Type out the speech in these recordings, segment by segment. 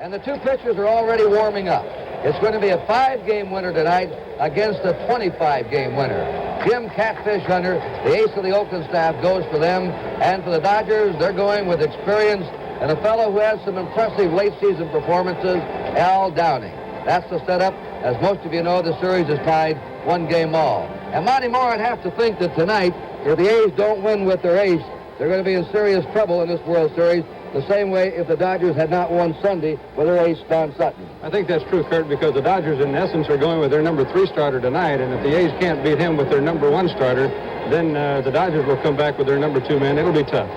And the two pitchers are already warming up. It's going to be a 5-game winner tonight against a 25-game winner. Jim Catfish Hunter, the ace of the Oakland staff, goes for them. And for the Dodgers, they're going with experience and a fellow who has some impressive late-season performances, Al Downing. That's the setup. As most of you know, the series is tied 1-game all. And Monty Moore, I'd have to think that tonight, if the A's don't win with their ace, they're going to be in serious trouble in this World Series, the same way if the Dodgers had not won Sunday with their ace, Don Sutton. I think that's true, Kurt, because the Dodgers, in essence, are going with their number 3 starter tonight, and if the A's can't beat him with their number 1 starter, then the Dodgers will come back with their number 2 man. It'll be tough.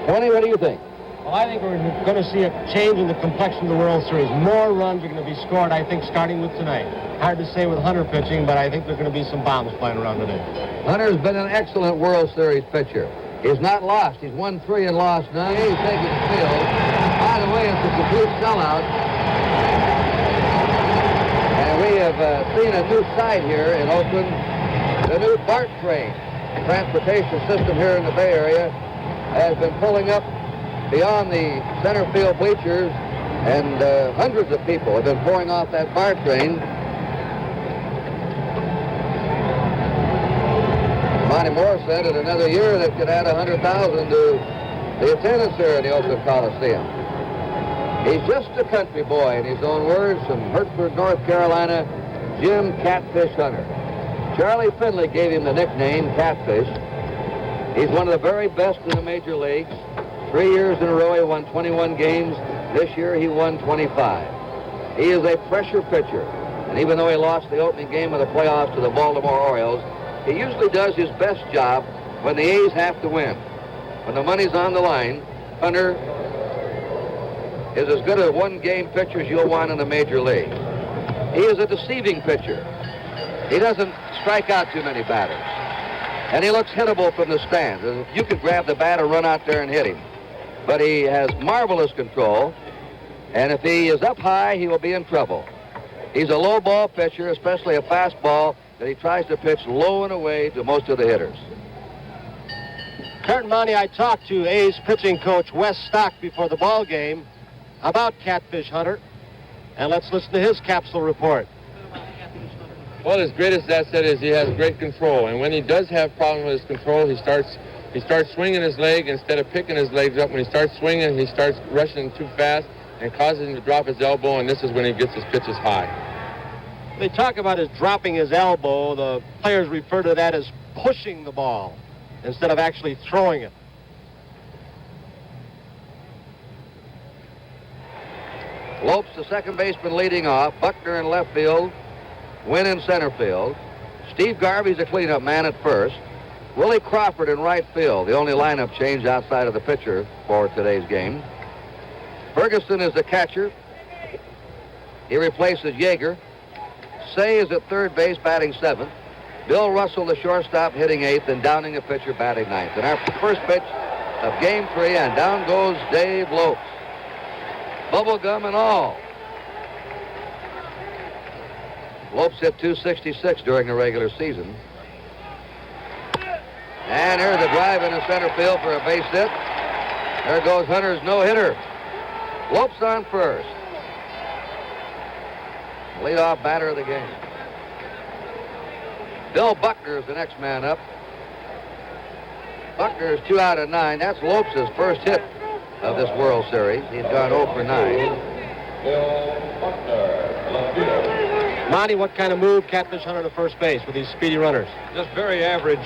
Tony, what do you think? Well, I think we're going to see a change in the complexion of the World Series. More runs are going to be scored, I think, starting with tonight. Hard to say with Hunter pitching, but I think there's going to be some bombs flying around today. Hunter's been an excellent World Series pitcher. He's not lost. He's won 3 and lost 9. He's taking the field. By the way, it's a complete sellout. And we have seen a new sight here in Oakland. The new BART train transportation system here in the Bay Area has been pulling up beyond the center field bleachers, and hundreds of people have been pouring off that BART train. Monty Moore said in another year that could add 100,000 to the attendance here in the Oakland Coliseum. He's just a country boy, in his own words, from Hertford, North Carolina, Jim Catfish Hunter. Charlie Finley gave him the nickname Catfish. He's one of the very best in the major leagues. 3 years in a row, he won 21 games. This year, he won 25. He is a pressure pitcher, and even though he lost the opening game of the playoffs to the Baltimore Orioles, he usually does his best job when the A's have to win. When the money's on the line, Hunter is as good a one-game pitcher as you'll want in the major league. He is a deceiving pitcher. He doesn't strike out too many batters. And he looks hittable from the stands. You could grab the bat or run out there and hit him. But he has marvelous control, and if he is up high, he will be in trouble. He's a low ball pitcher, especially a fastball that he tries to pitch low and away to most of the hitters. Kurt and Monty, I talked to A's pitching coach Wes Stock before the ball game about Catfish Hunter, and let's listen to his capsule report. Well, his greatest asset is he has great control, and when he does have problems with his control, he starts swinging his leg instead of picking his legs up. When he starts swinging, he starts rushing too fast and causes him to drop his elbow, and this is when he gets his pitches high. They talk about his dropping his elbow. The players refer to that as pushing the ball instead of actually throwing it. Lopes, the second baseman, leading off. Buckner in left field. Wynn in center field. Steve Garvey's a cleanup man at first. Willie Crawford in right field, the only lineup change outside of the pitcher for today's game. Ferguson is the catcher. He replaces Yeager. Say is at third base, batting 7th. Bill Russell, the shortstop, hitting 8th, and Downing, the pitcher, batting 9th. And our first pitch of Game 3, and down goes Dave Lopes. Bubblegum and all. Lopes hit .266 during the regular season. And here's the drive into center field for a base hit. There goes Hunter's no-hitter. Lopes on first. Leadoff batter of the game. Bill Buckner is the next man up. Buckner is 2 out of 9. That's Lopes' first hit of this World Series. He's gone 0 for 9. Bill Buckner, left field. Monty, what kind of move Catfish Hunter to first base with these speedy runners? Just very average.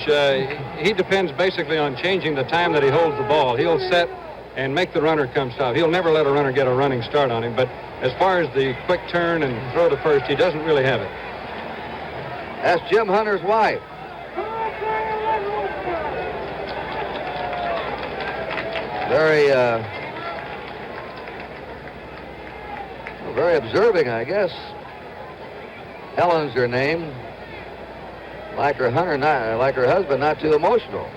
He depends basically on changing the time that he holds the ball. He'll set and make the runner come stop. He'll never let a runner get a running start on him, but as far as the quick turn and throw to first, he doesn't really have it. That's Jim Hunter's wife. Very observing, I guess. Helen's her name. Like her husband, not too emotional.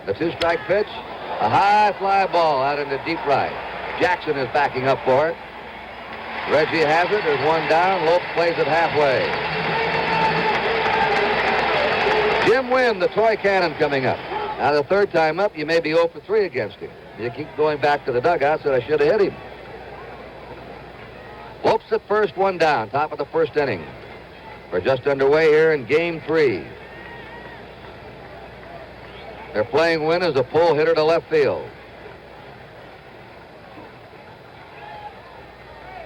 The 2-strike pitch, a high fly ball out into deep right. Jackson is backing up for it. Reggie has it. There's one down. Lopes plays it halfway. Jim Wynn, the toy cannon, coming up. Now, the third time up, you may be 0 for 3 against him. You keep going back to the dugout, so I should have hit him. Lopes at first, one down, top of the first inning. We're just underway here in Game 3. They're playing Wynn as a pull hitter to left field.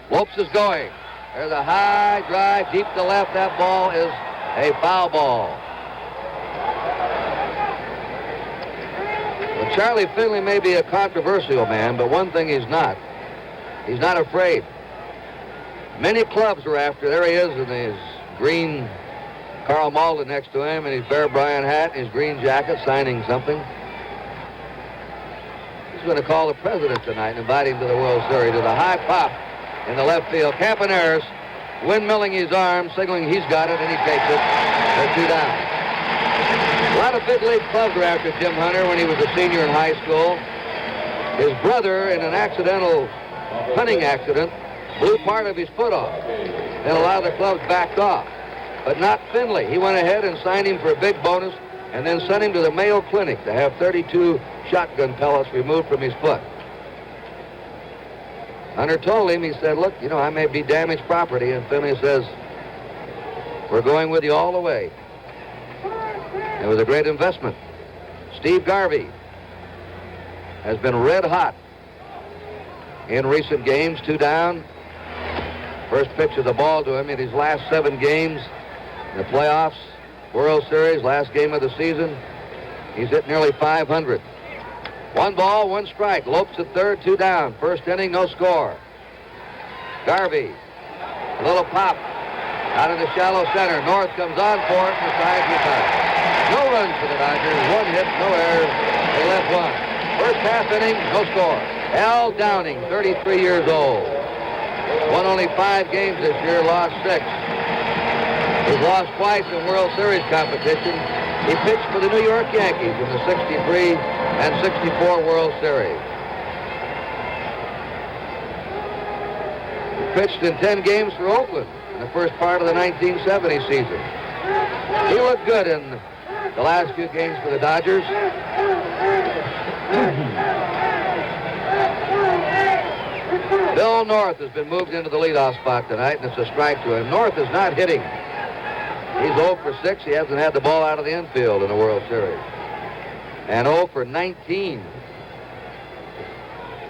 Lopes is going. There's a high drive deep to left. That ball is a foul ball. Well, Charlie Finley may be a controversial man, but one thing he's not. He's not afraid. Many clubs are after. There he is in his green Carl Malden next to him in his Bear Bryant hat and his green jacket signing something. He's going to call the president tonight and invite him to the World Series. To the high pop in the left field. Campaneris windmilling his arm, signaling he's got it, and he takes it. They're 2 down. A lot of big league clubs were after Jim Hunter when he was a senior in high school. His brother, in an accidental hunting accident, blew part of his foot off. And a lot of the clubs backed off. But not Finley. He went ahead and signed him for a big bonus and then sent him to the Mayo Clinic to have 32 shotgun pellets removed from his foot. Hunter told him, he said, look, you know, I may be damaged property. And Finley says, we're going with you all the way. It was a great investment. Steve Garvey has been red hot in recent games, 2 down. First pitch of the ball to him in his last 7 games. In the playoffs, World Series, last game of the season, he's hit nearly 500. 1 ball, 1 strike. Lopes at third, 2 down. First inning, no score. Garvey, a little pop out in the shallow center. North comes on for it and decides retired. No runs for the Dodgers, 1 hit, no errors. They left 1. First half inning, no score. Al Downing, 33 years old. Won only 5 games this year, lost 6. He's lost twice in World Series competition. He pitched for the New York Yankees in the 63 and 64 World Series. He pitched in 10 games for Oakland in the first part of the 1970 season. He looked good in the last few games for the Dodgers. Bill North has been moved into the leadoff spot tonight, and it's a strike to him. North is not hitting. He's 0 for 6. He hasn't had the ball out of the infield in the World Series. And 0 for 19.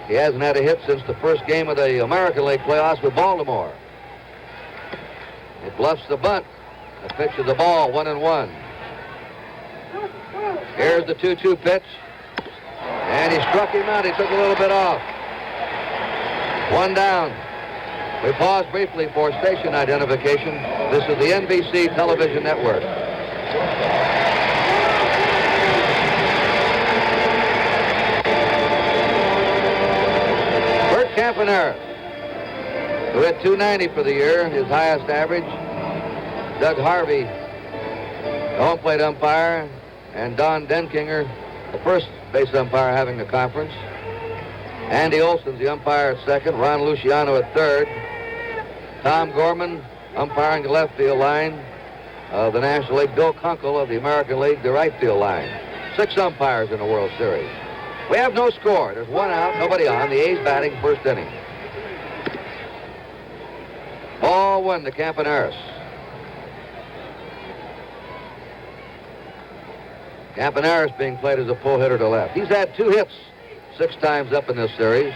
He hasn't had a hit since the first game of the American League playoffs with Baltimore. It bluffs the bunt. The pitch of the ball, 1-1. Here's the 2-2 pitch. And he struck him out. He took a little bit off. 1 down. We pause briefly for station identification. This is the NBC television network. Bert Campaneris, who hit .290 for the year, his highest average. Doug Harvey, the home plate umpire, and Don Denkinger, the first base umpire having the conference. Andy Olson's the umpire at second. Ron Luciano at third. Tom Gorman umpiring the left field line of the National League. Bill Kunkel of the American League, the right field line. 6 umpires in the World Series. We have no score. There's 1 out, nobody on. The A's batting first inning. Ball 1 to Campaneris. Campaneris being played as a pull hitter to left. He's had 2 hits 6 times up in this series.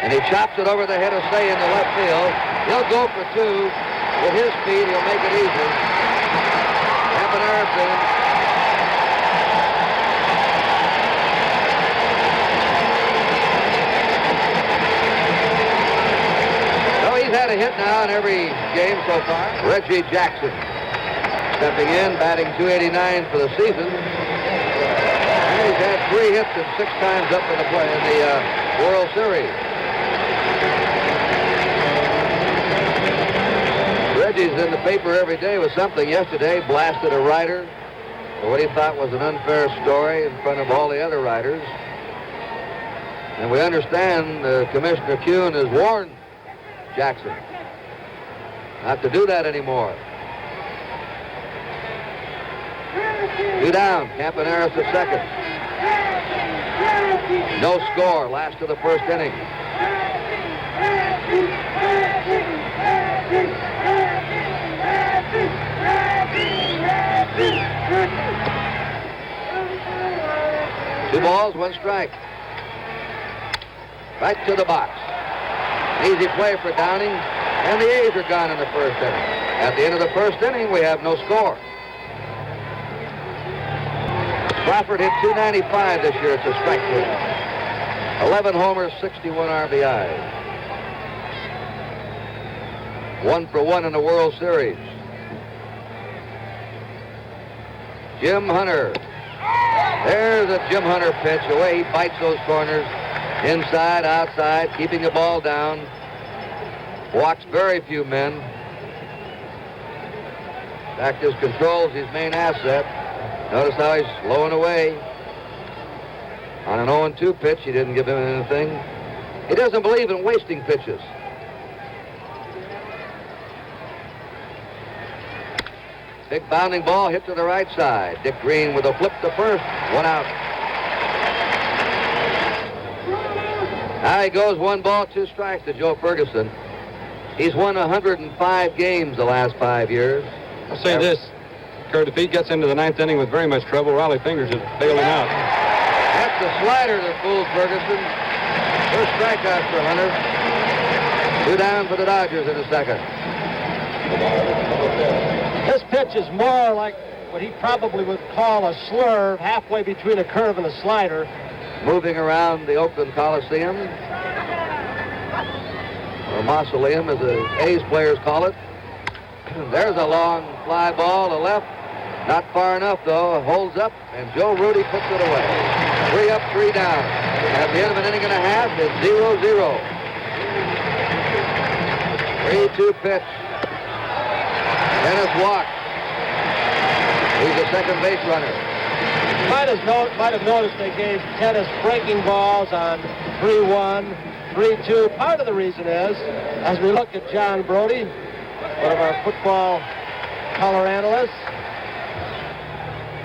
And he chops it over the head of Say in the left field. He'll go for 2. With his speed, he'll make it easy. Campaneris in. So he's had a hit now in every game so far. Reggie Jackson stepping in, batting .289 for the season. And he's had 3 hits and 6 times up in the World Series. Reggie's in the paper every day with something. Yesterday, blasted a writer for what he thought was an unfair story in front of all the other writers. And we understand Commissioner Kuhn has warned Jackson not to do that anymore. 2 down. Campaneris at second. No score, last of the first inning. Two balls, one strike. Right to the box. Easy play for Downing, and the A's are gone in the first inning. At the end of the first inning, we have no score. Crawford hit .295 this year. It's a strike rate. 11 homers, 61 RBIs. 1 for 1 in the World Series. Jim Hunter. There's a Jim Hunter pitch. The way he bites those corners. Inside, outside, keeping the ball down. Walks very few men. In fact, his control is his main asset. Notice how he's slowing away. On an 0-2 pitch, he didn't give him anything. He doesn't believe in wasting pitches. Big bounding ball hit to the right side. Dick Green with a flip to first. 1 out. Now he goes 1 ball, 2 strikes to Joe Ferguson. He's won 105 games the last 5 years. I'll say this, Kurt, if he gets into the 9th inning with very much trouble, Raleigh Fingers is bailing out. That's the slider that fools Ferguson. First strikeout for Hunter. 2 down for the Dodgers in the second. This pitch is more like what he probably would call a slurve, halfway between a curve and a slider. Moving around the Oakland Coliseum, or mausoleum as the A's players call it. There's a long fly ball to left. Not far enough, though. It holds up, and Joe Rudy puts it away. 3 up, 3 down. At the end of an inning and a half, it's 0-0. 3-2 pitch. Dennis walks. He's a second base runner. Might have noticed they gave Tennis breaking balls on 3-1, 3-2. Part of the reason is, as we look at John Brody, one of our football color analysts.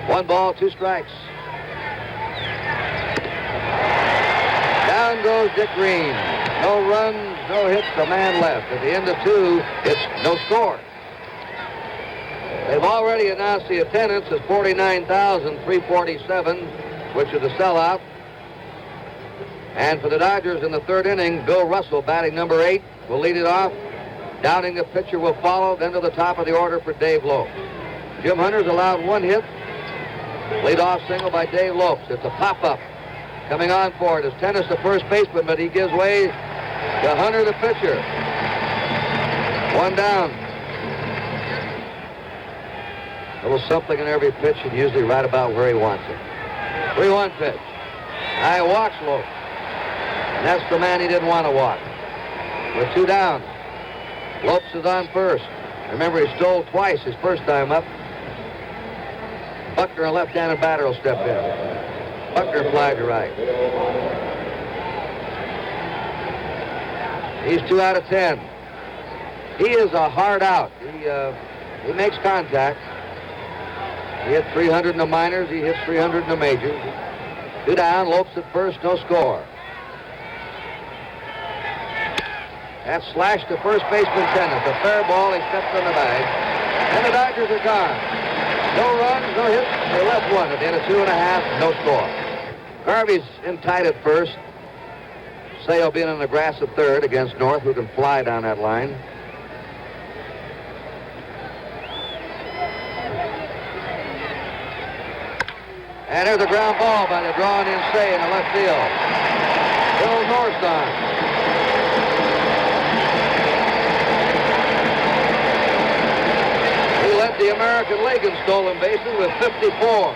1 ball, 2 strikes. Down goes Dick Green. No runs, no hits, a man left. At the end of 2, it's no score. They've already announced the attendance as 49,347, which is a sellout. And for the Dodgers in the 3rd inning, Bill Russell, batting number 8, will lead it off. Downing, the pitcher, will follow. Then to the top of the order for Dave Lopes. Jim Hunter's allowed 1 hit. Lead-off single by Dave Lopes. It's a pop-up. Coming on for it is Tennis, the first baseman, but he gives way to Hunter, the pitcher. 1 down. A little something in every pitch, and usually right about where he wants it. 3-1 pitch. High walks Lopes. And that's the man he didn't want to walk. With 2 down. Lopes is on first. Remember, he stole twice his first time up. Buckner, a left-handed batter, will step in. Buckner flied to right. He's 2 out of 10. He is a hard out. He makes contact. He hit 300 in the minors. He hits 300 in the majors. 2 down. Lopes at first. No score. That slash to first baseman Tennis. A fair ball. He steps on the bag. And the Dodgers are gone. No runs, no hits. They left 1 at the end of 2.5. No score. Garvey's in tight at first. Sale being in the grass at third against North, who can fly down that line. And there's a ground ball by the drawing in Say in the left field. Bill North's on. He led the American League in stolen bases with 54.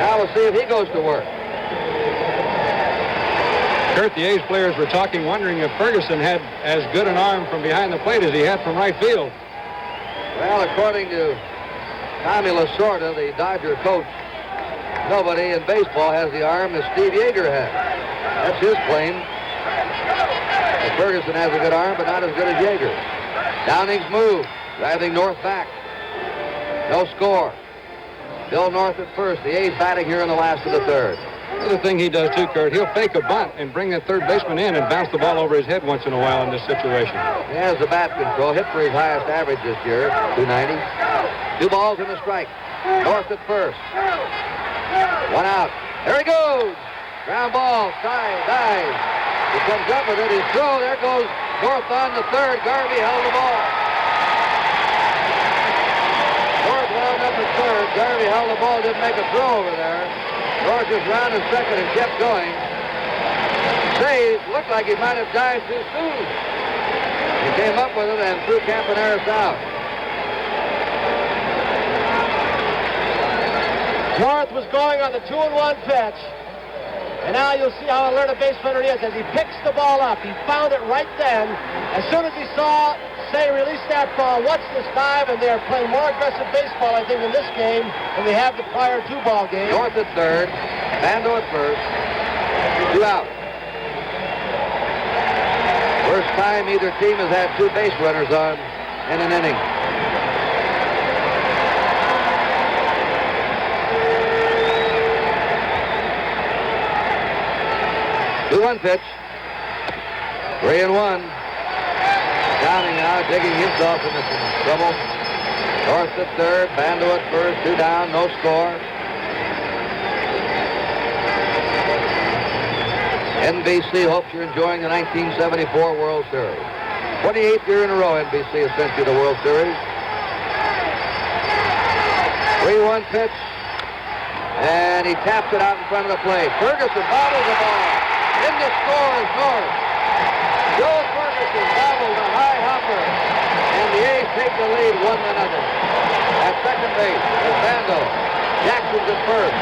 Now we'll see if he goes to work. Kurt, the A's players were talking, wondering if Ferguson had as good an arm from behind the plate as he had from right field. Well, according to Tommy Lasorda, the Dodger coach, nobody in baseball has the arm that Steve Yeager had. That's his claim. And Ferguson has a good arm, but not as good as Yeager. Downing's move, driving North back. No score. Bill North at first. The A's batting here in the last of the 3rd. The other ththing he does too, Kurt, he'll fake a bunt and bring that third baseman in and bounce the ball over his head once in a while in this situation. He has the bat control. Hit for his highest average this year, 290. 2 balls and a strike. North at first. 1 out. There he goes. Ground ball. Dives. He comes up with it. His throw. There goes North on the third. Garvey held the ball. North wound up at third. Garvey held the ball. Didn't make a throw over there. North just rounded second and kept going. Say, looked like he might have dived too soon. He came up with it and threw Campaneris out. North was going on the 2-1 pitch. And now you'll see how alert a base runner is as he picks the ball up. He found it right then. As soon as he saw Say release that ball, watch this dive, and they're playing more aggressive baseball, I think, in this game than they have the prior 2-ball game. North at third, Bando at first, 2 out. First time either team has had 2 base runners on in an inning. The 1 pitch. 3-1. Downing now, digging himself into some trouble. North at third, Bando at first, 2 down, no score. NBC hopes you're enjoying the 1974 World Series. 28th year in a row NBC has sent you the World Series. 3-1 pitch. And he taps it out in front of the plate. Ferguson bobbles the ball. In the score is North. Joe Ferguson bobbled a high hopper. And the A's take the lead 1-0. At second base is Bando. Jackson's at first.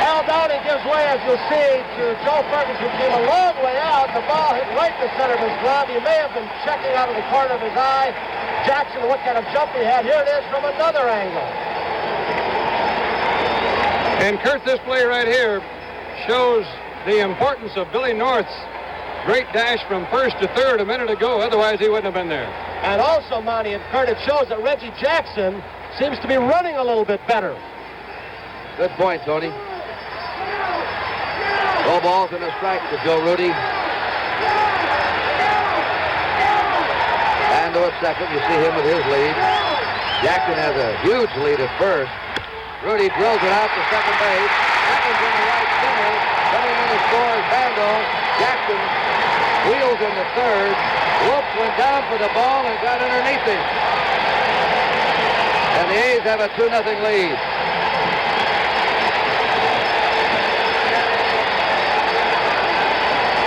Al Downing gives way, as you'll see, to Joe Ferguson, who came a long way out. The ball hit right in the center of his glove. He may have been checking out of the corner of his eye. Jackson, what kind of jump he had. Here it is from another angle. And Kurt, this play right here shows the importance of Billy North's great dash from first to third a minute ago. Otherwise, he wouldn't have been there. And also, Monty and Kurt, it shows that Reggie Jackson seems to be running a little bit better. Good point, Tony. No balls and a strike to Joe Rudy. Bando at second. You see him with his lead. Jackson has a huge lead at first. Rudy drills it out to second base. Happens in the right center. Coming in to score is Bando. Jackson wheels in the third. Lopes went down for the ball and got underneath him. And the A's have a 2-0 lead.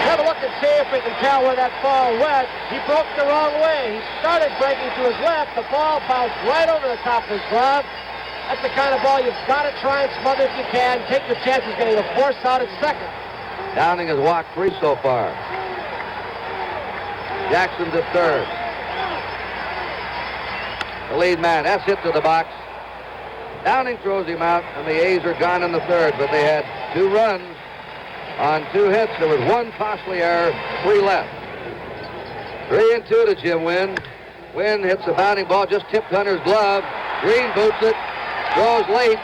Have a look and see if we can tell where that ball went. He broke the wrong way. He started breaking to his left. The ball bounced right over the top of his glove. That's the kind of ball you've got to try and smother if you can. Take your chances getting a force out at second. Downing has walked 3 so far. Jackson's at third. The lead man, that's hit to the box. Downing throws him out, and the A's are gone in the third, but they had 2 runs on 2 hits. There was 1 costly error, 3 left. 3-2 to Jim Wynn. Wynn hits the bounding ball, just tipped Hunter's glove. Green boots it. Throws late.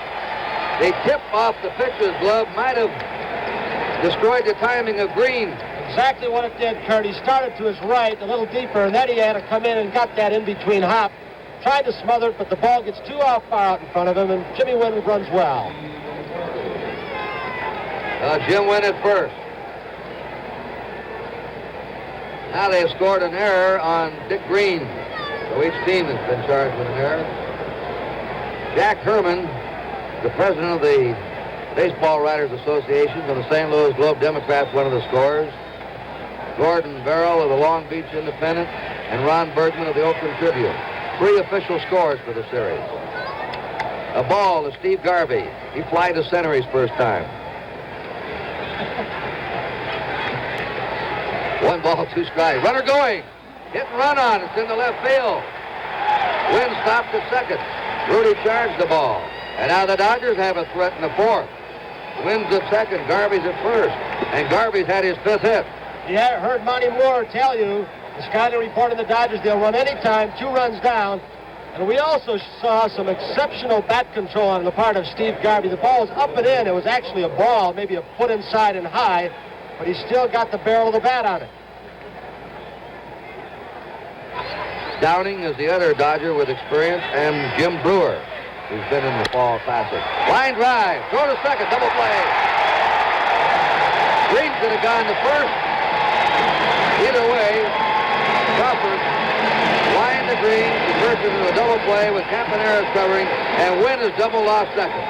The tip off the pitcher's glove might have destroyed the timing of Green. Exactly what it did, Kurt. He started to his right, a little deeper, and then he had to come in and got that in-between hop. Tried to smother it, but the ball gets too far out in front of him, and Jimmy Wynn runs well. Jim Wynn at first. Now they've scored an error on Dick Green. So each team has been charged with an error. Jack Herman, the president of the Baseball Writers Association of the St. Louis Globe Democrats, one of the scorers. Gordon Verrill of the Long Beach Independent and Ron Bergman of the Oakland Tribune. 3 official scores for the series. A ball to Steve Garvey. He flied to center his first time. 1 ball, 2 strikes. Runner going. Hit and run on. It's in the left field. Wynn stopped at second. Rudy charged the ball. And now the Dodgers have a threat in the 4th. Wynn's at second. Garvey's at first. And Garvey's had his 5th hit. Yeah, heard Monty Moore tell you, the scouting report of the Dodgers, they'll run any time, 2 runs down. And we also saw some exceptional bat control on the part of Steve Garvey. The ball was up and in. It was actually a ball, maybe a foot inside and high, but he still got the barrel of the bat on it. Downing is the other Dodger with experience, and Jim Brewer, who's been in the Fall Classic. Line drive, throw to second, double play. Green could have gone to first. Either way, Crawford line to Green, converts into a double play with Campaneris covering, and Wynn is double off second.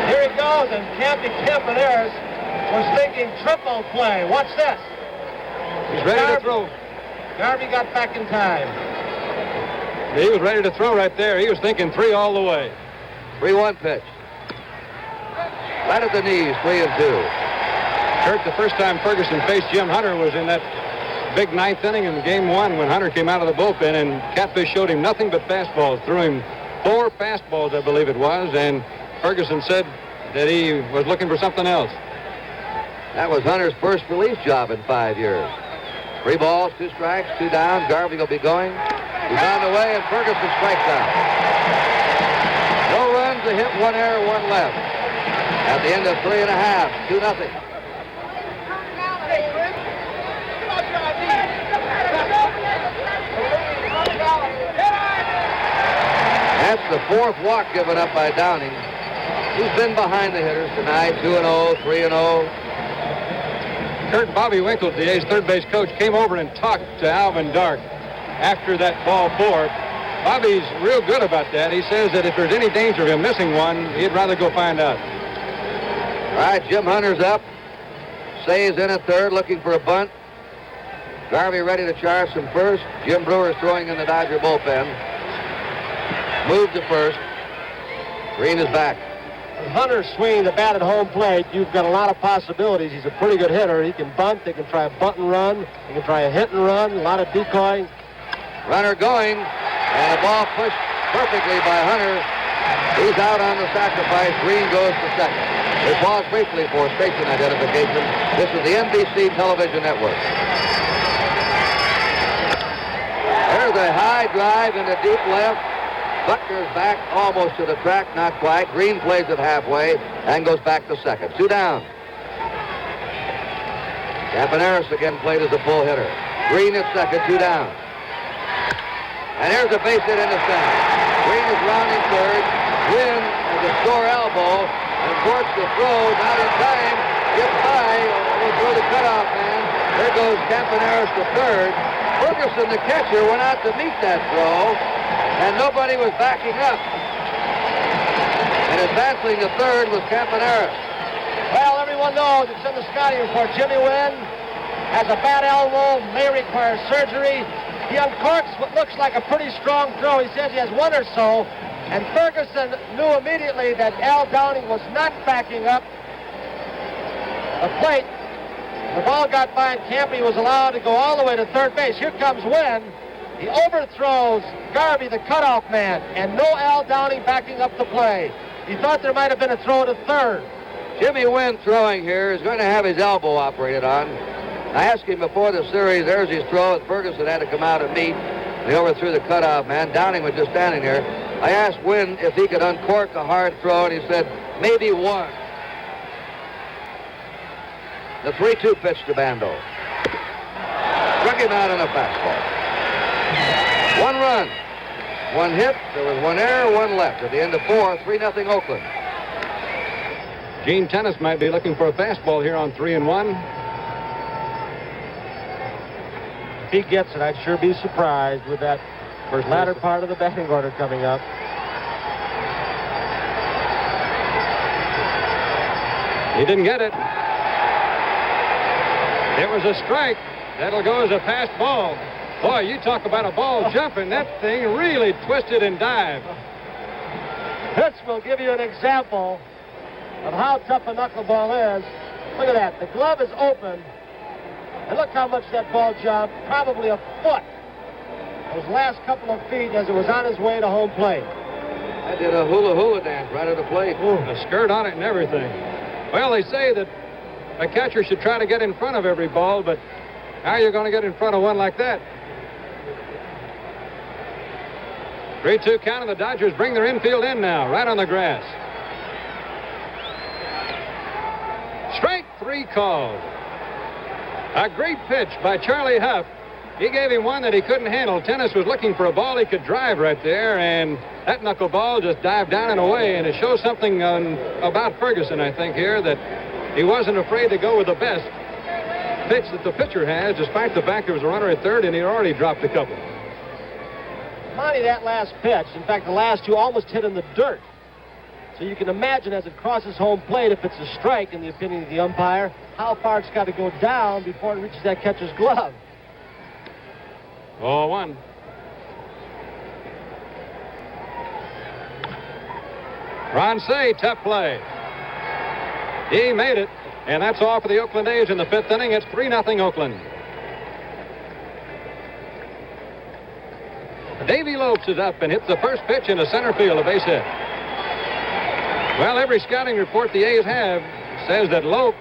Here he goes, and Campaneris was thinking triple play. Watch this. He's ready to throw. Garvey got back in time. He was ready to throw right there. He was thinking 3 all the way. 3-1 pitch. Right at the knees, 3-2. Kurt, the first time Ferguson faced Jim Hunter was in that big ninth inning in game 1 when Hunter came out of the bullpen, and Catfish showed him nothing but fastballs. Threw him 4 fastballs, I believe it was, and Ferguson said that he was looking for something else. That was Hunter's first relief job in 5 years. 3 balls, 2 strikes, 2 down. Garvey will be going. He's on the way, and Ferguson strikes out. No runs, a hit, 1 error, 1 left. At the end of 3.5, 2-0. That's the 4th walk given up by Downing. He's been behind the hitters tonight, 2-0, 3-0. Kurt, Bobby Winkle, the A's third base coach, came over and talked to Alvin Dark after that ball 4. Bobby's real good about that. He says that if there's any danger of him missing one, he'd rather go find out. All right, Jim Hunter's up. Say's in at third, looking for a bunt. Garvey ready to charge from first. Jim Brewer's throwing in the Dodger bullpen. Moved to first. Green is back. Hunter swinging the bat at home plate, you've got a lot of possibilities. He's a pretty good hitter. He can bunt. They can try a bunt and run. They can try a hit and run. A lot of decoy. Runner going, and the ball pushed perfectly by Hunter. He's out on the sacrifice. Green goes to second. We pause briefly for station identification. This is the NBC television network. There's a high drive into deep left. Buckner's back almost to the track, not quite. Green plays it halfway and goes back to second. 2 down. Campaneris again played as a full hitter. Green at second, 2 down. And here's a base hit into center. Green is rounding third. Wynn has a sore elbow and courts the throw, not in time. Gets by, will throw the cutoff man. There goes Campaneris to third. Ferguson, the catcher, went out to meet that throw, and nobody was backing up. And advancing to third was Campaneris. Well, everyone knows it's in the scouting report. Jimmy Wynn has a bad elbow, may require surgery. He uncorks what looks like a pretty strong throw. He says he has 1 or so. And Ferguson knew immediately that Al Downing was not backing up the plate. The ball got by, and Campy was allowed to go all the way to third base. Here comes Wynn. He overthrows Garvey, the cutoff man, and no Al Downing backing up the play. He thought there might have been a throw to third. Jimmy Wynn throwing here is going to have his elbow operated on. I asked him before the series, there's his throw, and Ferguson had to come out and meet. He overthrew the cutoff man. Downing was just standing there. I asked Wynn if he could uncork a hard throw, and he said, maybe 1. The 3-2 pitch to Bando. Struck him out on a fastball. 1 run, 1 hit. There was 1 error, 1 left. At the end of 4, 3-0 Oakland. Gene Tennis might be looking for a fastball here on 3-1. If he gets it, I'd sure be surprised with that latter part of the batting order coming up. He didn't get it. It was a strike. That'll go as a fast ball. Boy, you talk about a ball jumping. That thing really twisted and dived. This will give you an example of how tough a knuckleball is. Look at that. The glove is open. And look how much that ball jumped. Probably a foot. Those last couple of feet as it was on is way to home plate. I did a hula dance right at the plate. Ooh, a skirt on it and everything. Well, they say that a catcher should try to get in front of every ball, but how are you going to get in front of one like that? 3-2 count, and the Dodgers bring their infield in now, right on the grass. Strike 3 called. A great pitch by Charlie Huff. He gave him one that he couldn't handle. Tennis was looking for a ball he could drive right there, and that knuckleball just dived down and away, and it shows something about Ferguson, I think, here, that he wasn't afraid to go with the best pitch that the pitcher has, despite the fact there was a runner at third, and he already dropped a couple. Monty, that last pitch, in fact, the last two almost hit in the dirt. So you can imagine as it crosses home plate, if it's a strike, in the opinion of the umpire, how far it's got to go down before it reaches that catcher's glove. 0-1. Ron Say, tough play. He made it, and that's all for the Oakland A's in the 5th inning. It's 3-0 Oakland. Davy Lopes is up and hits the first pitch into center field, a base hit. Well, every scouting report the A's have says that Lopes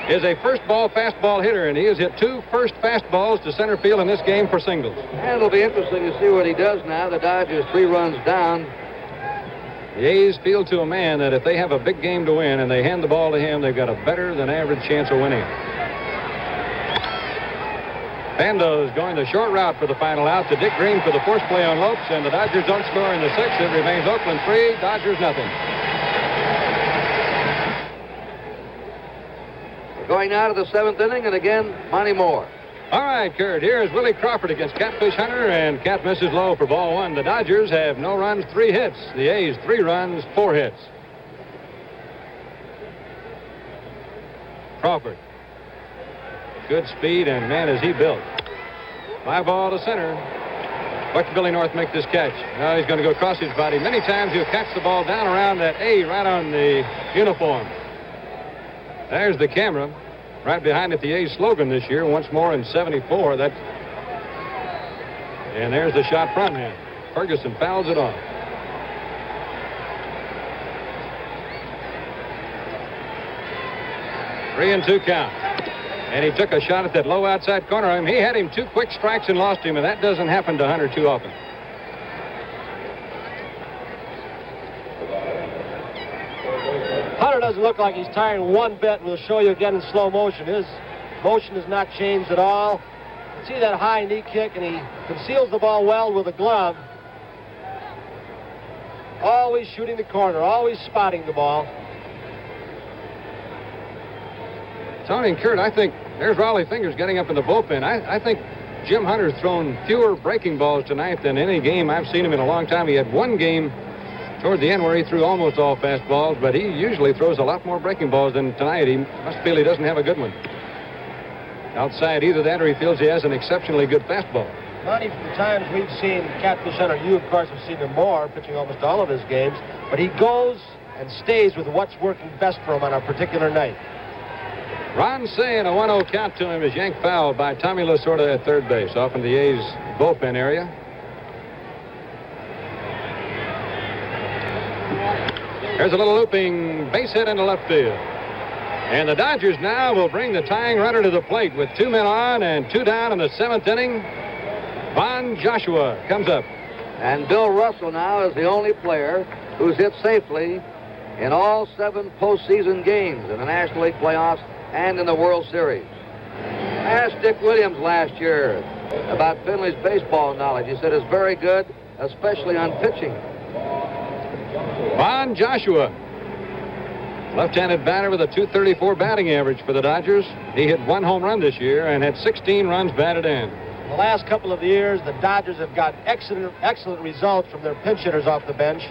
is a first ball fastball hitter, and he has hit 2 first fastballs to center field in this game for singles. And it'll be interesting to see what he does now. The Dodgers 3 runs down. The A's feel to a man that if they have a big game to win and they hand the ball to him, they've got a better than average chance of winning. Bando's going the short route for the final out to Dick Green for the force play on Lopes, and the Dodgers don't score in the 6th. It remains Oakland 3, Dodgers nothing. Going now to the 7th inning, and again, Monty Moore. All right, Kurt, here is Willie Crawford against Catfish Hunter, and Cat misses low for ball 1. The Dodgers have no runs, 3 hits. The A's 3 runs, 4 hits. Crawford. Good speed, and man, is he built. Fly ball to center. Watch Billy North make this catch. Now he's going to go across his body. Many times he'll catch the ball down around that A right on the uniform. There's the camera. Right behind it, the A's slogan this year, once more in 74. And there's the shot from him. Ferguson fouls it off. Three and 2 count. And he took a shot at that low outside corner. He had him 2 quick strikes and lost him, and that doesn't happen to Hunter too often. Hunter doesn't look like he's tiring one bit. We'll show you again in slow motion. His motion has not changed at all. See that high knee kick, and he conceals the ball well with a glove. Always shooting the corner, always spotting the ball. Tony and Kurt, I think there's Raleigh Fingers getting up in the bullpen. I think Jim Hunter's thrown fewer breaking balls tonight than any game I've seen him in a long time. He had one game toward the end where he threw almost all fastballs, but he usually throws a lot more breaking balls than tonight. He must feel he doesn't have a good one. Outside either that or he feels he has an exceptionally good fastball. Monty, from the times we've seen Catfish Hunter, you, of course, have seen him more, pitching almost all of his games, but he goes and stays with what's working best for him on a particular night. Ron Say in a 1-0 count to him is yanked foul by Tommy Lasorda at third base, off in the A's bullpen area. There's a little looping base hit into left field. And the Dodgers now will bring the tying runner to the plate with 2 men on and 2 down in the 7th inning. Von Joshua comes up. And Bill Russell now is the only player who's hit safely in all 7 postseason games in the National League playoffs and in the World Series. I asked Dick Williams last year about Finley's baseball knowledge. He said it's very good, especially on pitching. Von Joshua, left-handed batter with a .234 batting average for the Dodgers. He hit 1 home run this year and had 16 runs batted in. The last couple of years, the Dodgers have got excellent results from their pinch hitters off the bench.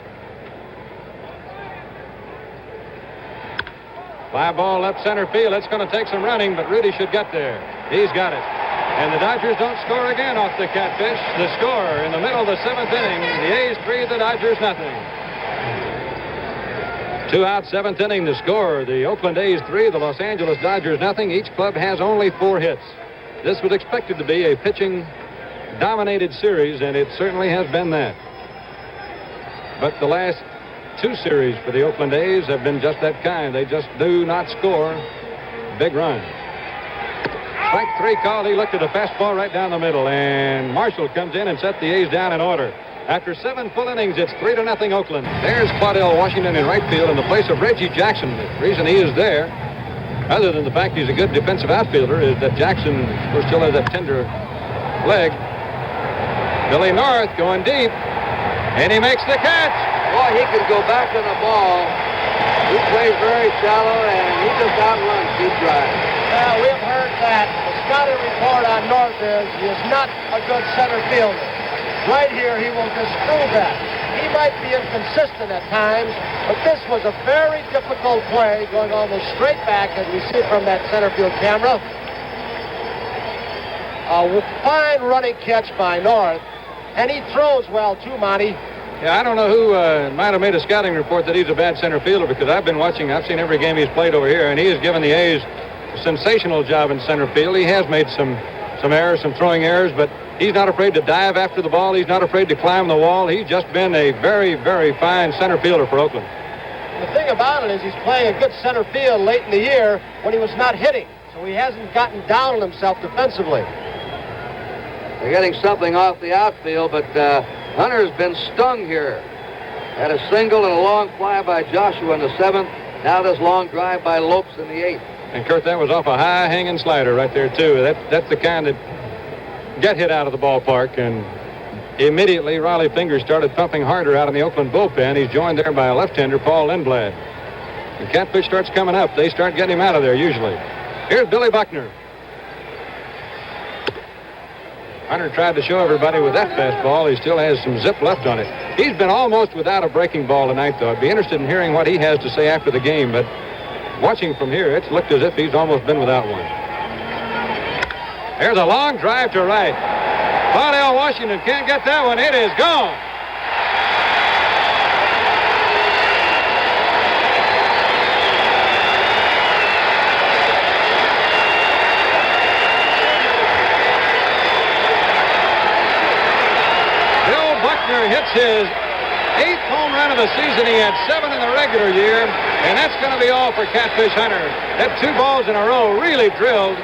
Fly ball left center field. It's going to take some running, but Rudy should get there. He's got it. And the Dodgers don't score again off the Catfish. The score in the middle of the 7th inning, the A's 3, the Dodgers nothing. 2 out, 7th inning, the score. The Oakland A's 3, the Los Angeles Dodgers nothing. Each club has only 4 hits. This was expected to be a pitching-dominated series, and it certainly has been that. But the last 2 series for the Oakland A's have been just that kind. They just do not score big runs. Strike 3 called. He looked at a fastball right down the middle, and Marshall comes in and set the A's down in order. After 7 full innings, it's 3-0 Oakland. There's Claudell Washington in right field in the place of Reggie Jackson. The reason he is there, other than the fact he's a good defensive outfielder, is that Jackson still has that tender leg. Billy North going deep, and he makes the catch. Boy, he can go back on the ball. He plays very shallow, and he just outruns deep drive. Well, we've heard that. The scouting report on North is he is not a good center fielder. Right here, he will disprove that. He might be inconsistent at times, but this was a very difficult play, going almost straight back, as we see from that center field camera. A fine running catch by North, and he throws well, too, Monty. Yeah, I don't know who might have made a scouting report that he's a bad center fielder, because I've seen every game he's played over here, and he has given the A's a sensational job in center field. He has made some errors, some throwing errors, but he's not afraid to dive after the ball. He's not afraid to climb the wall. He's just been a very, very fine center fielder for Oakland. The thing about it is he's playing a good center field late in the year when he was not hitting, so he hasn't gotten down on himself defensively. They're getting something off the outfield, but Hunter's been stung here. Had a single and a long fly by Joshua in the 7th. Now this long drive by Lopes in the 8th. And, Kurt, that was off a high-hanging slider right there, too. That's the kind that get hit out of the ballpark, and immediately Riley Fingers started pumping harder out in the Oakland bullpen. He's joined there by a left-hander, Paul Lindblad. The Catfish starts coming up. They start getting him out of there usually. Here's Billy Buckner. Hunter tried to show everybody with that fastball. He still has some zip left on it. He's been almost without a breaking ball tonight, though. I'd be interested in hearing what he has to say after the game, but watching from here, it's looked as if he's almost been without one. There's a long drive to right. Claudell Washington can't get that one. It is gone. Bill Buckner hits his 8th home run of the season. He had 7 in the regular year, and that's going to be all for Catfish Hunter. That 2 balls in a row really drilled.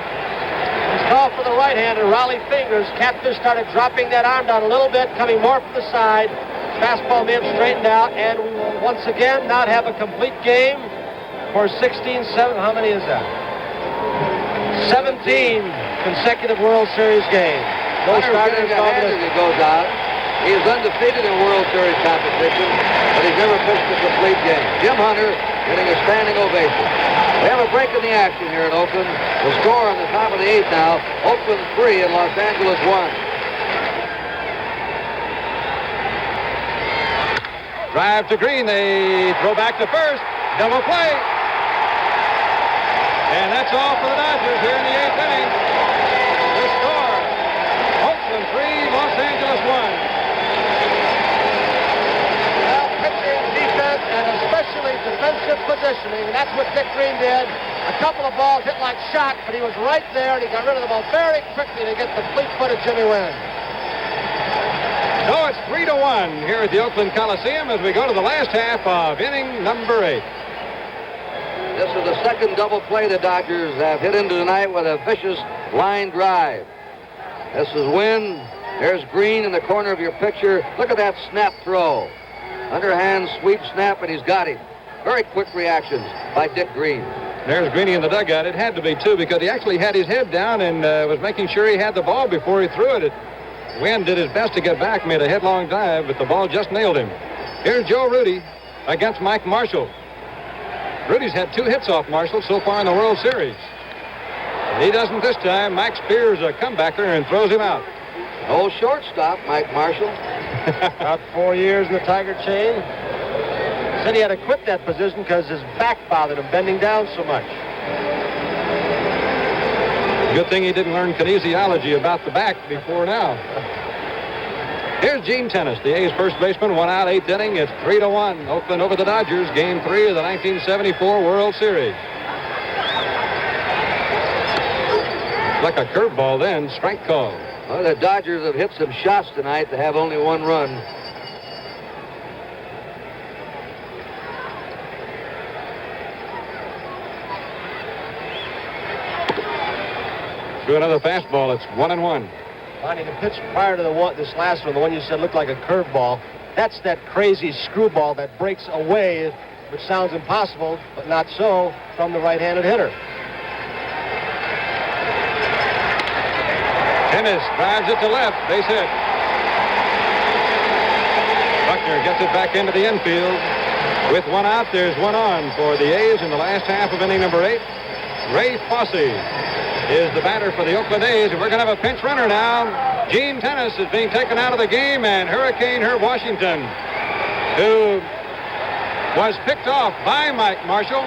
Call for the right-hander, Riley Fingers. Catfish started dropping that arm down a little bit, coming more from the side. Fastball may have straightened out, and we will once again not have a complete game for 16-7. How many is that? 17 consecutive World Series games. No starters. As he goes out. He is undefeated in World Series competition, but he's never pitched a complete game. Jim Hunter getting a standing ovation. We have a break in the action here in Oakland. The score on the top of the 8th now, Oakland 3 and Los Angeles 1. Drive to Green. They throw back to first. Double play. And that's all for the Dodgers here in the 8th inning. The score, Oakland 3, Los Angeles 1. And especially defensive positioning. That's what Dick Green did. A couple of balls hit like shot, but he was right there, and he got rid of the ball very quickly to get the fleet-footed Jimmy win. So it's 3-1 here at the Oakland Coliseum as we go to the last half of inning number 8. This is the second double play the Dodgers have hit into tonight with a vicious line drive. This is Wynn. There's Green in the corner of your picture. Look at that snap throw. Underhand sweep snap, and he's got him. Very quick reactions by Dick Green. There's Greeny in the dugout. It had to be, too, because he actually had his head down and was making sure he had the ball before he threw it. Wynn did his best to get back, made a headlong dive, but the ball just nailed him. Here's Joe Rudy against Mike Marshall. Rudy's had 2 hits off Marshall so far in the World Series. He doesn't this time. Mike Spears a comebacker and throws him out. Old shortstop, Mike Marshall. About 4 years in the Tiger chain. Said he had to quit that position because his back bothered him, bending down so much. Good thing he didn't learn kinesiology about the back before now. Here's Gene Tennis, the A's first baseman, 1 out, 8th inning. It's 3-1. Oakland over the Dodgers, Game 3 of the 1974 World Series. Like a curveball then, strike call. Well, the Dodgers have hit some shots tonight to have only 1 run. Through another fastball, it's 1-1. Bonnie, the pitch prior to this last one, the one you said looked like a curveball, that's that crazy screwball that breaks away, which sounds impossible, but not so, from the right-handed hitter. Tennis drives it to left, base hit. Buckner gets it back into the infield. With one out, there's one on for the A's in the last half of inning number 8. Ray Fosse is the batter for the Oakland A's, and we're going to have a pinch runner now. Gene Tennis is being taken out of the game, and Hurricane Herb Washington, who was picked off by Mike Marshall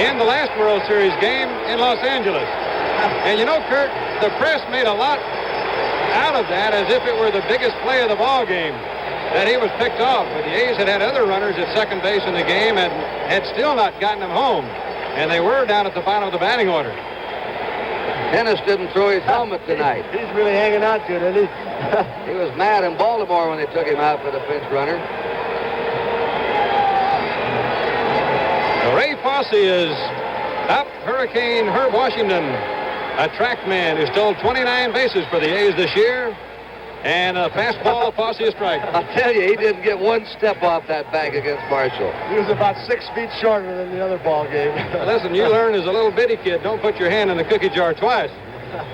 in the last World Series game in Los Angeles. And you know, Kurt, the press made a lot out of that as if it were the biggest play of the ball game, that he was picked off. But the A's had other runners at second base in the game and had still not gotten them home. And they were down at the bottom of the batting order. Tennis didn't throw his helmet tonight. He's really hanging on to it, isn't he? He was mad in Baltimore when they took him out for the pinch runner. So Ray Fosse is up. Hurricane Herb Washington, a track man who stole 29 bases for the A's this year. And a fastball, Fosse a strike. I'll tell you, he didn't get one step off that bag against Marshall. He was about 6 feet shorter than the other ball game. Listen, you learn as a little bitty kid, don't put your hand in the cookie jar twice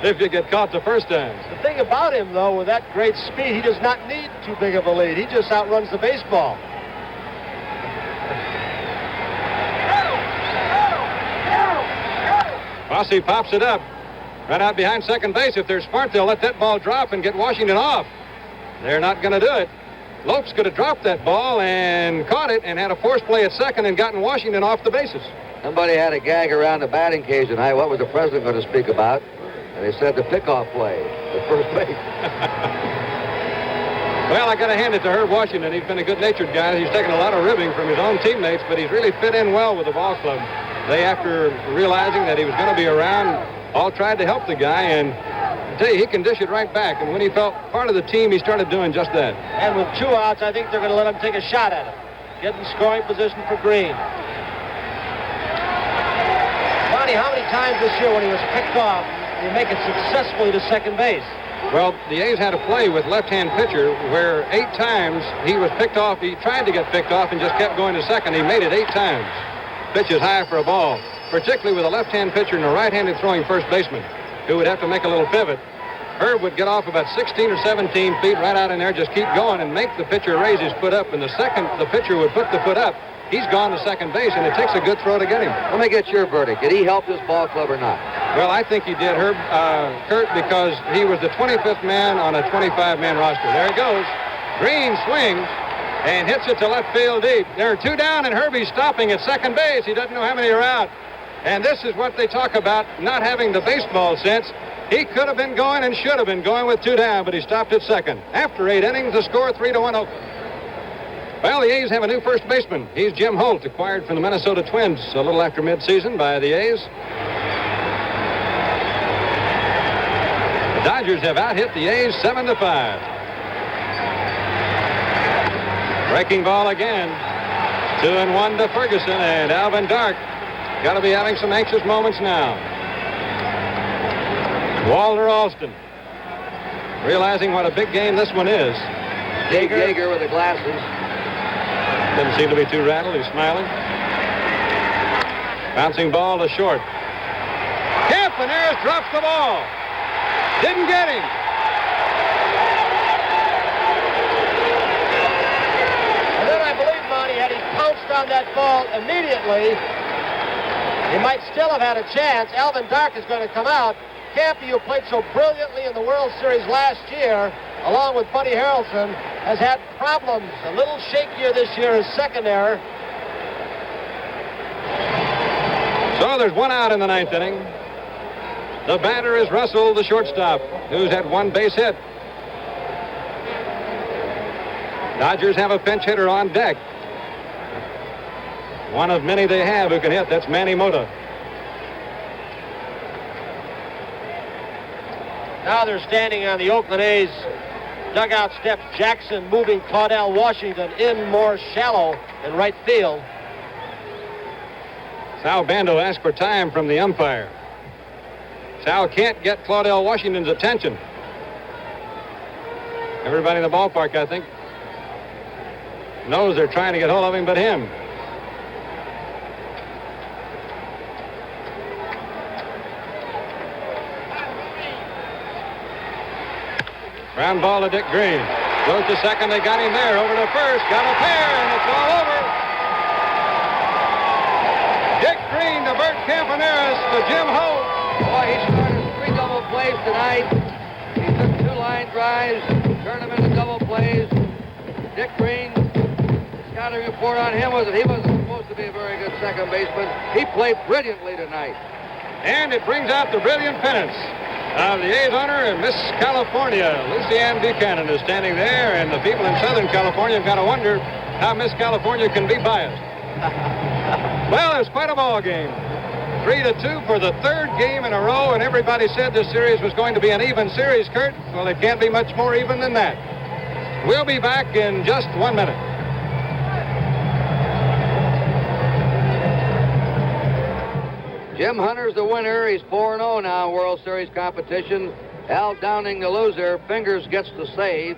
if you get caught the first time. The thing about him, though, with that great speed, he does not need too big of a lead. He just outruns the baseball. Fosse pops it up. Right out behind second base. If they're smart, they'll let that ball drop and get Washington off. They're not going to do it. Lopes could have dropped that ball and caught it and had a force play at second and gotten Washington off the bases. Somebody had a gag around the batting cage tonight. What was the president going to speak about? And they said the pickoff play, the first base. Well, I got to hand it to Herb Washington. He's been a good-natured guy. He's taken a lot of ribbing from his own teammates, but he's really fit in well with the ball club. They, after realizing that he was going to be around, all tried to help the guy, and I tell you, he can dish it right back. And when he felt part of the team, he started doing just that. And with 2 outs, I think they're going to let him take a shot at him. Get in scoring position for Green. Bonnie, how many times this year when he was picked off, did he make it successfully to second base? Well, the A's had a play with left-hand pitcher where 8 times he was picked off. He tried to get picked off and just kept going to second. He made it 8 times. Pitch is high for a ball, particularly with a left-hand pitcher and a right-handed throwing first baseman who would have to make a little pivot. Herb would get off about 16 or 17 feet right out in there, just keep going and make the pitcher raise his foot up. And the second the pitcher would put the foot up, he's gone to second base, and it takes a good throw to get him. Let me get your verdict. Did he help this ball club or not? Well, I think he did, Kurt, because he was the 25th man on a 25-man roster. There he goes. Green swings and hits it to left field deep. There are 2 down, and Herbie's stopping at second base. He doesn't know how many are out. And this is what they talk about, not having the baseball sense. He could have been going and should have been going with 2 down, but he stopped at second. After 8 innings, the score 3-1 Oakland. Well, the A's have a new first baseman. He's Jim Holt, acquired from the Minnesota Twins a little after midseason by the A's. The Dodgers have out-hit the A's 7-5. Breaking ball again. 2-1 to Ferguson, and Alvin Dark got to be having some anxious moments now. Walter Alston, realizing what a big game this one is. Dave Yeager with the glasses. Doesn't seem to be too rattled. He's smiling. Bouncing ball to short. Campaneris drops the ball. Didn't get him. And then I believe, Monty, had he pounced on that ball immediately, he might still have had a chance. Alvin Dark is going to come out. Campy, who played so brilliantly in the World Series last year, along with Buddy Harrelson, has had problems. A little shakier this year, his second error. So there's 1 out in the 9th inning. The batter is Russell, the shortstop, who's had 1 base hit. Dodgers have a pinch hitter on deck. One of many they have who can hit. That's Manny Mota. Now they're standing on the Oakland A's dugout steps. Jackson moving Claudell Washington in more shallow in right field. Sal Bando asked for time from the umpire. Sal can't get Claudell Washington's attention. Everybody in the ballpark, I think, knows they're trying to get hold of him but him. Ground ball to Dick Green. Goes to second. They got him there. Over to first. Got a pair, and it's all over. Dick Green to Bert Campaneris to Jim Holt. Boy, he started 3 double plays tonight. He took 2 line drives, turned them into double plays. Dick Green, scouting report on him was that he wasn't supposed to be a very good second baseman. He played brilliantly tonight. And it brings out the brilliant pennants of the A's owner and Miss California. Lucy Ann Buchanan is standing there, and the people in Southern California have got to wonder how Miss California can be biased. Well, it was quite a ball game. 3-2 for the 3rd game in a row, and everybody said this series was going to be an even series, Kurt. Well, it can't be much more even than that. We'll be back in just 1 minute. Jim Hunter's the winner. He's 4-0 now in World Series competition. Al Downing, the loser. Fingers gets the save.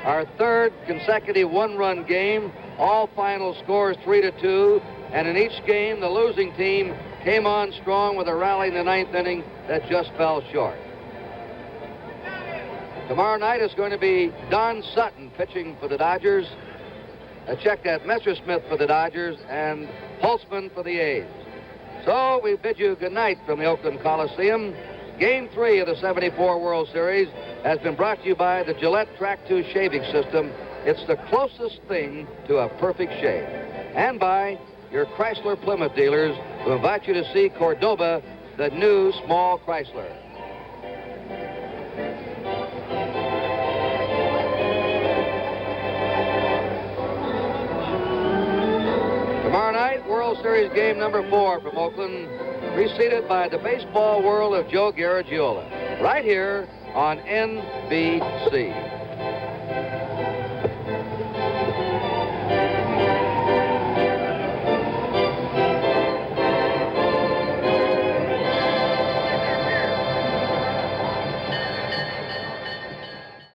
Our 3rd consecutive 1-run game. All final scores 3-2. And in each game, the losing team came on strong with a rally in the 9th inning that just fell short. Tomorrow night is going to be Don Sutton pitching for the Dodgers. Check that, Messersmith for the Dodgers and Holtzman for the A's. So we bid you good night from the Oakland Coliseum. Game 3 of the '74 World Series has been brought to you by the Gillette Track 2 shaving system. It's the closest thing to a perfect shave. And by your Chrysler Plymouth dealers, who invite you to see Cordoba, the new small Chrysler. Tomorrow night, World Series game number 4 from Oakland, preceded by the baseball world of Joe Garagiola, right here on NBC.